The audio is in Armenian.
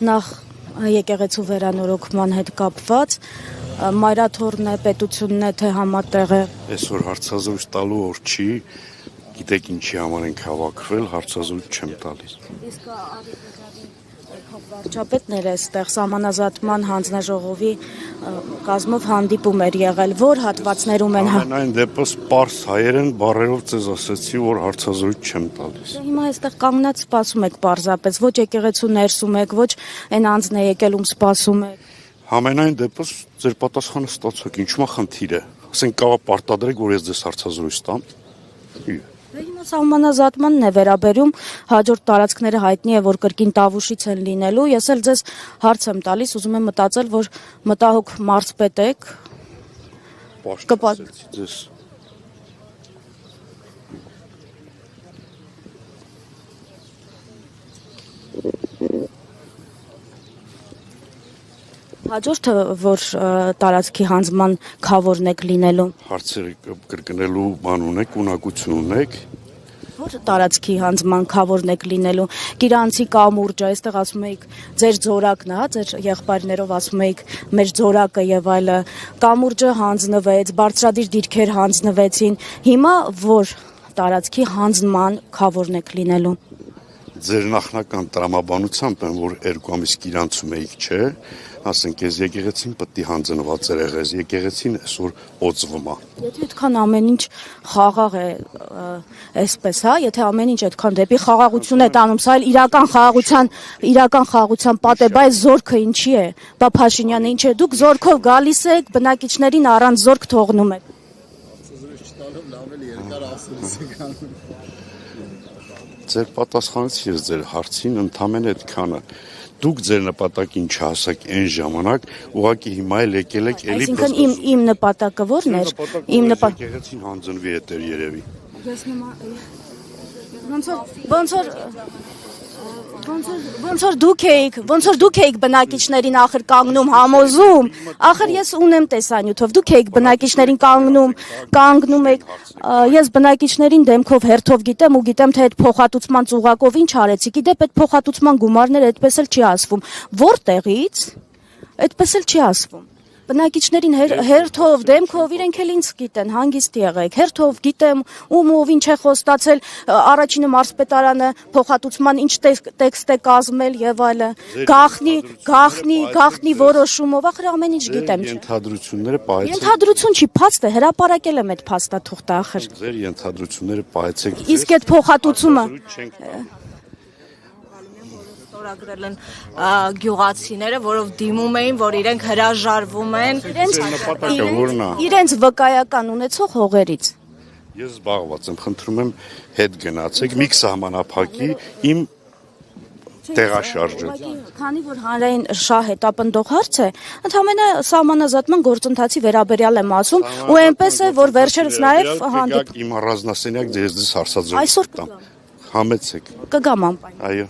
նախ եկեղեցու վերանորոգման հետ կապված մայրաթորն է, պետությունն է, թե համատեղ է։ Այսօր հարցազրույց տալու օր չի, գիտեք ինչի համար ենք հավաքվել, հարցազրույց չեմ տալիս։ Իսկ վարչապետն էր այստեղ սահմանազատման հանձնաժողովի կազմով հանդիպում էր եղել, որ հատվածներում են Ամենայն դեպս պարզ հայերեն բառերով ձեզ ասացի, որ հարցազրույց չեմ տալիս։ Հիմա այստեղ կանգնած սպասում եք պարզապես, ոչ եկեղեցու ներսում եք, ոչ այն անձն է եկել ում սպասում եք։ Ամենայն դեպս ձեր պատասխանը ստացեք, ինչու՞ խնդիր է։ Ասենք կարող պարտադրեք, որ ես ձեզ հարցազրույց տամ։ Հիմա սահմանազատմանն է վերաբերում, հաջորդ տարածքները հայտնի է, որ կրկին Տավուշից են լինելու, ես էլ ձեզ հարց եմ տալիս, ուզում եմ մտածել, որ մտահոգ մարզպետ եք։ Պաշտպանեցի ձեզ։ Հաջորդը, որ տարածքի հանձնման քավորն եք լինելու։ Հարցերը կրկնելու բան ունեք, ունակություն ունեք։ Որ տարածքի հանձնման քավորն եք լինելու։ Գիրանցի կամուրջը, այստեղ ասում էիք, ձեր ձորակն է, հա, ձեր եղբայրներով ասում էիք, մեր ձորակը եւ այլը։ Կամուրջը հանձնվեց, բարձրադիր դիրքեր հանձնվեցին։ Հիմա որ տարածքի հանձնման քավորն եք լինելու։ Ձեր նախնական տրամաբանությամբ եմ, որ 2 ամիս գիրանցում էիք, չէ՞։ Ասենք ես եկեղեցին պետք է հանձնված էր եղես, եկեղեցին այսօր օծվում է։ Եթե այդքան ամեն ինչ խաղաղ է, այսպես, հա, եթե ամեն ինչ այդքան դեպի խաղաղություն է տանում, սա էլ իրական խաղաղության պատ է, բայց զորքը ինչի է։ Բա Փաշինյանը ինչ է, դուք զորքով գալիս եք, բնակիչներին առանց զորք թողնում եք։ Ձեր պատասխանեցի ես ձեր հարցին, ընդամենը այդքանը։ Դուք ձեր նպատակին չհասակ այն ժամանակ, ուղղակի հիմա էլ եկել եք էլի։ Այսինքն իմ նպատակը ո՞րն էր։ Իմ նպատակը եկեղեցին հանձնվի էտեր երևի։ Ոնց որ դուք էիք բնակիչներին ախր կանգնում համոզում, ախր ես ունեմ տեսանյութով, դուք էիք բնակիչներին կանգնում եք, ես բնակիչներին դեմքով հերթով գիտեմ ու գիտեմ, թե այդ փոխհատուցման ծուղակով ինչ արեցիք, իդեպ այդ փոխհատուցման գումարները այդպես էլ չի ասվում, որտեղից, այդպես էլ չի ասվում։ Բնակիչներին հերթով, դեմքով իրենք էլ ինձ գիտեն, հանգիստ եղեք, հերթով գիտեմ, ով ինչ է խոստացել, առաջինը մարզպետարանը փոխհատուցման ինչ տեքստ է կազմել եւ այլը, գաղտնի որոշումով, ախր ամեն ինչ գիտեմ։ Ենթադրությունները պահեցեք։ Ենթադրություն չի, փաստ է, հրապարակել եմ այդ փաստաթուղթը, ախր։ Ձեր ենթադրությունները պահեցեք։ Իսկ այդ փոխհատուցումը Ստորագրել են գյուղացիները, որով դիմում էին, որ իրենք հրաժարվում են իրենց վկայական ունեցող հողերից։ Ես զբաղված եմ, խնդրում եմ հետ գնացեք, մի սահմանափակի իմ տեղաշարժը։ Քանի որ հանրային շահ հետապնդող հարց է, ընդհանրապես սահմանազատման գործընթացի վերաբերյալ եմ ասում, ու այնպես է, որ վերջերս նաև հանդիպ իմ առանձնասենյակ ձեզ հարցազրույց այսօր տամ։ Համեցեք։ Կգամ անպայման։ Այո։